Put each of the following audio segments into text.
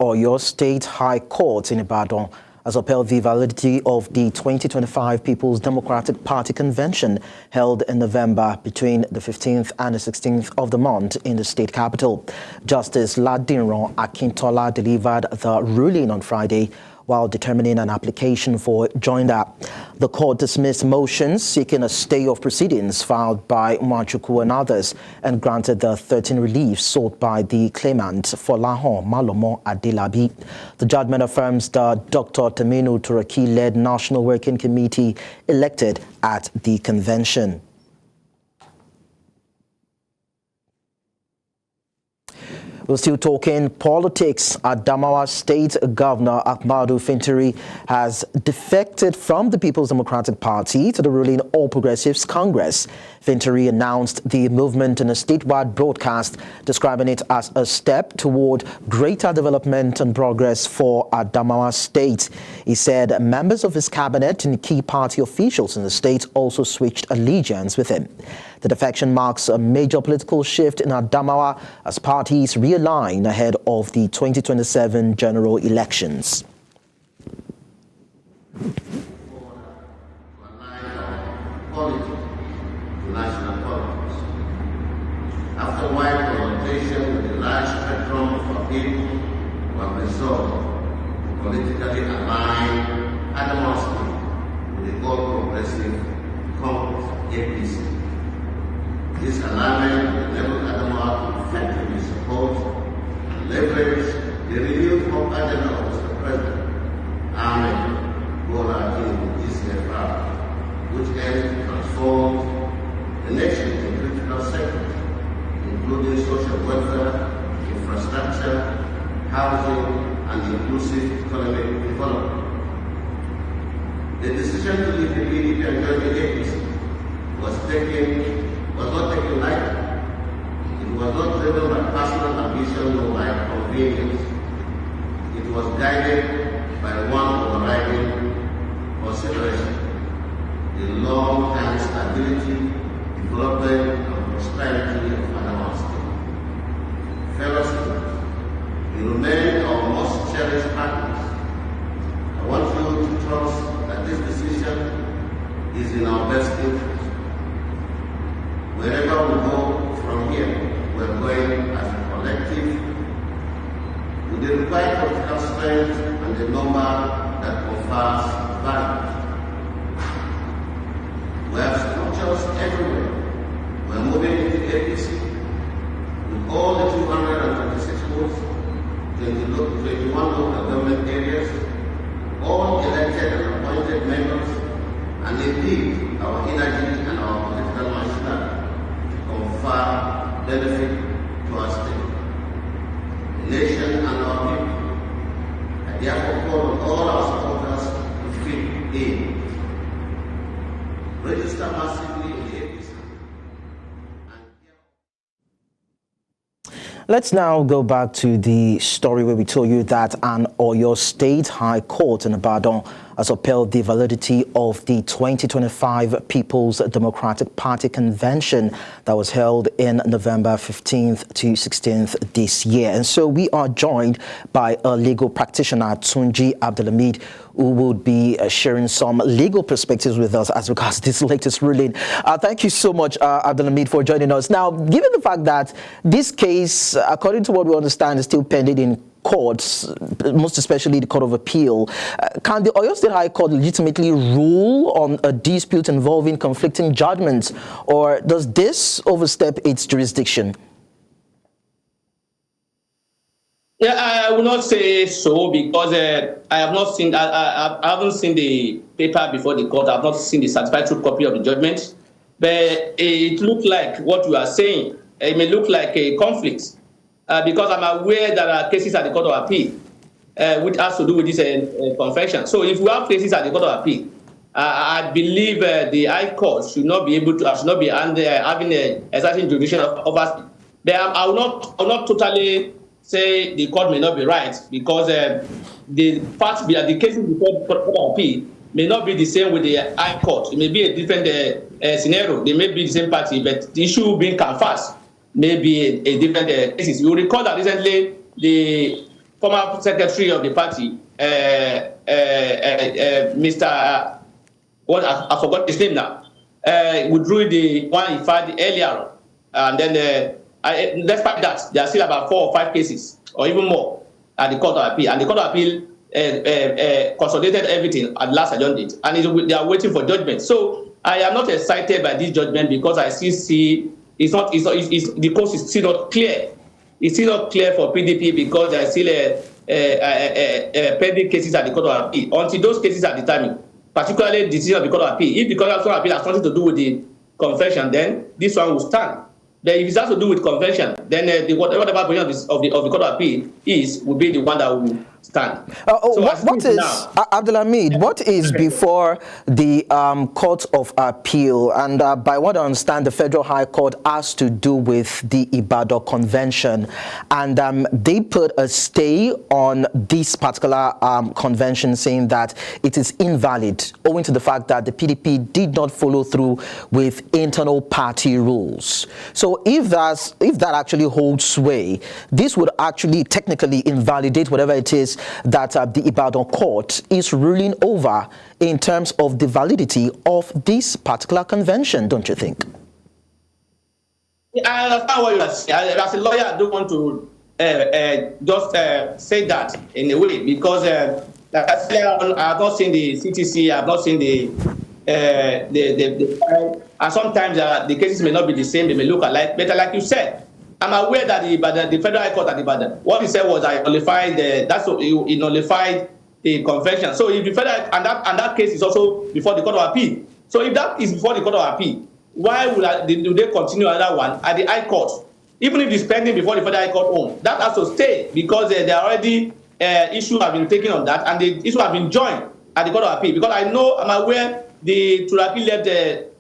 Oyo State High Court in Ibadan has upheld the validity of the 2025 People's Democratic Party Convention held in November between the 15th and the 16th of the month in the state capital. Justice Ladinron Akintola delivered the ruling on Friday while determining an application for joinder. The court dismissed motions seeking a stay of proceedings filed by Mwachukwu and others and granted the 13 reliefs sought by the claimant Folahon Malomo Adelabi. The judgment affirms the Dr. Taminu Turaki-led National Working Committee elected at the convention. We're still talking politics. Adamawa State Governor Ahmadu Fintiri has defected from the People's Democratic Party to the ruling All Progressives Congress. Fintiri announced the movement in a statewide broadcast, describing it as a step toward greater development and progress for Adamawa State. He said members of his cabinet and key party officials in the state also switched allegiance with him. The defection marks a major political shift in Adamawa as parties realign ahead of the 2027 general elections. National politics. After wide consultation with the large spectrum of our people who have resolved to politically align Adamawa State with the All Progressive Congress, APC. This alignment will enable Adamawa to effectively support and leverage the renewed hope agenda of Mr. President Ahmadu Fintiri, which aims to transform the nation in critical sectors, including social welfare, infrastructure, housing, and inclusive economic development. The decision to leave the PDP and join the APC was not taken lightly. It was not driven by personal ambition or by convenience. It was guided by one overriding consideration: the long-term stability, development, and prosperity of Adamawa State. Fellow students, you remain our most cherished partners. I want you to trust that this decision is in our best interest. Wherever we go from here, we're going as a collective with the required political strength and the number that confers value. We have structures everywhere. We're moving into APC with all the 226 votes, 21 local government areas, all elected and appointed members, and indeed our energy and our political machinery confer benefit to our state, the nation, and our people. I therefore call on all our supporters to fit in. Register massively in the APC. Let's now go back to the story where we told you that an Oyo State High Court in Ibadan has upheld the validity of the 2025 People's Democratic Party Convention that was held in November 15th to 16th this year. And so we are joined by a legal practitioner, Tunji Abdulhamid, who would be sharing some legal perspectives with us as regards this latest ruling. Thank you so much, Abdulhamid, for joining us. Now, given the fact that this case, according to what we understand, is still pending in courts, most especially the Court of Appeal, can the Oyo State High Court legitimately rule on a dispute involving conflicting judgments, or does this overstep its jurisdiction? Yeah, I will not say so because I have not seen. I haven't seen the paper before the court. I have not seen the certified true copy of the judgment. But it looks like what you are saying. It may look like a conflict because I'm aware there are cases at the Court of Appeal which has to do with this convention. So if we have cases at the Court of Appeal, I believe the High Court should not be able to, should not be having a certain judicial oversight. But I will not totally say the court may not be right because the cases before the Court of Appeal may not be the same with the High Court. It may be a different scenario. They may be the same party, but the issue being canvassed may be a different cases. You recall that recently the former secretary of the party, Mr. I forgot his name now, withdrew the one he filed earlier, and then despite that, there are still about 4 or 5 cases, or even more, at the Court of Appeal, and the Court of Appeal consolidated everything at last adjourned date, and they are waiting for judgment. So I am not excited by this judgment because I still see the coast is still not clear. It's still not clear for PDP because there are still pending cases at the Court of Appeal. Until those cases are determined, particularly the decision of the Court of Appeal, if the Court of Appeal has something to do with the convention, then this one will stand. But if it has to do with convention, then whatever the position of the Court of Appeal will be the one that will stand. What is, Abdulhamid, what is before the Court of Appeal? And by what I understand, the Federal High Court has to do with the Ibadan Convention. And they put a stay on this particular convention, saying that it is invalid, owing to the fact that the PDP did not follow through with internal party rules. So if that actually holds sway, this would actually technically invalidate whatever it is that the Ibadan court is ruling over in terms of the validity of this particular convention, don't you think? I understand what you are saying. As a lawyer, I don't want to just say that in a way, because like I said, I have not seen the CTC, I have not seen the and sometimes the cases may not be the same, they may look alike. But like you said, I'm aware that the Federal High Court at Ibadan, what he said was I nullified he nullified the convention. So if the Federal and that case is also before the Court of Appeal. So if that is before the Court of Appeal, why do they continue another one at the High Court? Even if it's pending before the Federal High Court own, that has to stay because there are already issues have been taken on that, and the issue have been joined at the Court of Appeal. Because I'm aware the Turaki left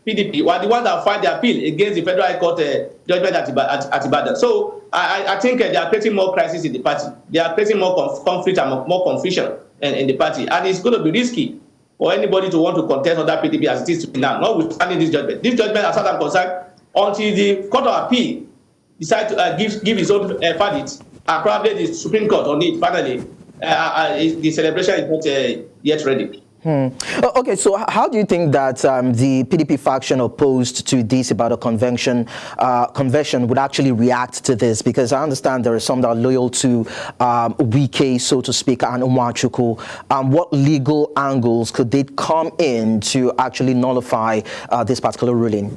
PDP were the ones that filed the appeal against the Federal High Court judgment at Ibadan. So I think they are creating more crisis in the party. They are creating more conflict and more confusion in the party. And it's going to be risky for anybody to want to contest other PDP as it is now, notwithstanding this judgment. This judgment, as far as I'm concerned, until the Court of Appeal decide to give its own verdict, and probably the Supreme Court on it, finally, the celebration is not yet ready. Okay, so how do you think that the PDP faction opposed to this about a convention would actually react to this? Because I understand there are some that are loyal to Wike, so to speak, and Umwachuku. What legal angles could they come in to actually nullify this particular ruling?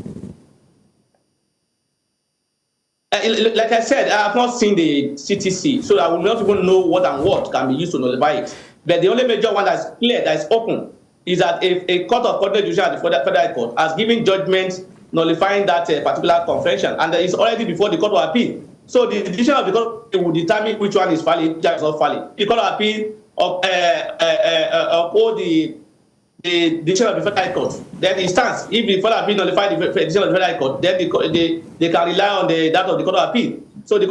Like I said, I have not seen the CTC, so I will not even know what can be used to nullify it. But the only major one that's clear, that is open, is that if a court of ordinary judicial at the Federal Court has given judgment nullifying that particular convention, and it's already before the Court of Appeal. So the decision of the Court will determine which one is valid, which is not valid. The Court of Appeal uphold the decision of the Federal Court. Then it stands. If the Federal Appeal nullify the decision of the Federal Court, then they can rely on that of the Court of Appeal. So the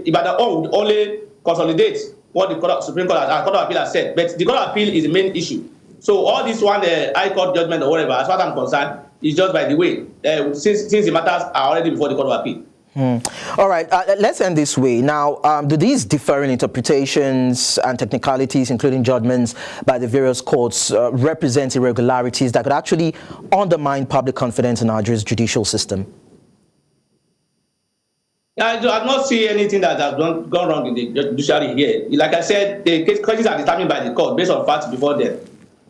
Ibadan would only consolidate what the Supreme Court and Court of Appeal has said, but the Court of Appeal is the main issue. So all this one, High Court judgment or whatever, as far as I'm concerned, is just by the way, since the matters are already before the Court of Appeal. All right, let's end this way. Now, do these differing interpretations and technicalities, including judgments by the various courts, represent irregularities that could actually undermine public confidence in our judicial system? I do not see anything that has gone wrong in the judiciary here. Like I said, the cases are determined by the court based on facts before them.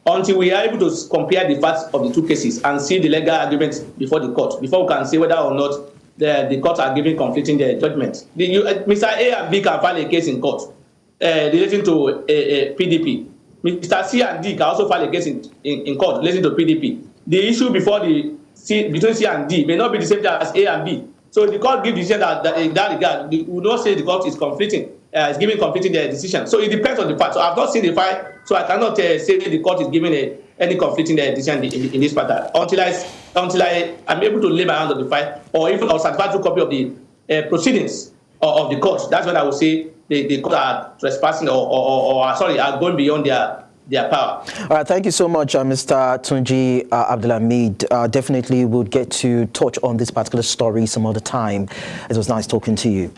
Until we are able to compare the facts of the two cases and see the legal arguments before the court, before we can say whether or not the courts are giving conflicting judgments. Mr. A and B can file a case in court relating to a PDP. Mr. C and D can also file a case in court relating to PDP. The issue between C and D may not be the same as A and B. So the court gives decision that in that regard, we will not say the court is conflicting, is giving conflicting decision. So it depends on the fact. So I've not seen the file, so I cannot say the court is giving any conflicting decision in this matter until I am able to lay my hand on the file or even a certified copy of the proceedings of the court. That's when I will say the court are trespassing or are going beyond their power. All right, thank you so much, Mr. Tunji Abdulhamid. Definitely we'll get to touch on this particular story some other time. It was nice talking to you.